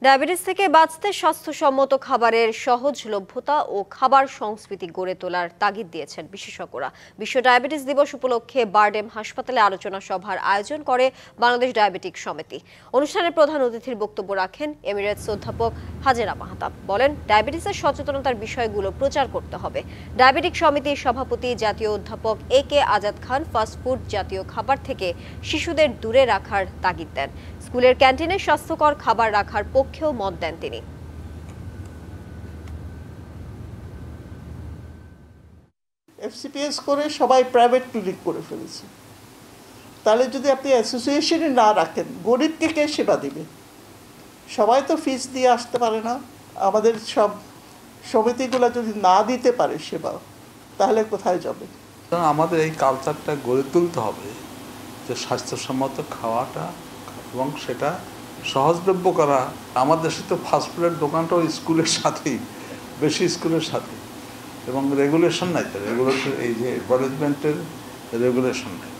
Diabetes থেকে বাঁচতে স্বাস্থ্যসম্মত খাবারের সহজলভ্যতা ও খাবার সংস্কৃতি গড়ে তোলার তাগিদ দিয়েছেন বিশেষজ্ঞরা। বিশ্ব ডায়াবেটিস দিবস উপলক্ষে বারডেম হাসপাতালে আলোচনা সভার আয়োজন করে বাংলাদেশ ডায়াবেটিক সমিতি। অনুষ্ঠানে প্রধান অতিথির বক্তব্য রাখেন এমিরেটস অধ্যাপক হাজেরা মাহতাব। বলেন, ডায়াবেটিসের সচেতনতার বিষয়গুলো প্রচার করতে হবে। ডায়াবেটিক সমিতির সভাপতি জাতীয় অধ্যাপক AK আজাদ খান ফাস্টফুড জাতীয় খাবার থেকে শিশুদের দূরে রাখার তাগিদ দেন। স্কুলের ক্যান্টিনে স্বাস্থ্যকর খাবার রাখার পক্ষেও মত দেন তিনি। FCPS করে সবাই প্রাইভেট ক্লিনিক করে ফেলেছে। তাহলে যদি আপনি অ্যাসোসিয়েশনে না রাখেন, গরিবকে কে সেবা দিবে? সবাই তো ফিস দিয়ে আসতে পারে না। আমাদের সব সমিতিগুলো যদি না দিতে পারে সেবা, তাহলে কোথায় যাবে? আমাদের এই কালচারটা গড়ে তুলতে হবে যে স্বাস্থ্যসম্মত খাওয়াটা এবং সেটা সহজলভ্য করা। আমাদের দেশে তো ফাস্টফুডের দোকানটাও স্কুলের সাথেই, বেশি স্কুলের সাথে, এবং রেগুলেশন নাই তো, রেগুলেশন এই যে অ্যাডভার্টাইজমেন্টের রেগুলেশন নাই।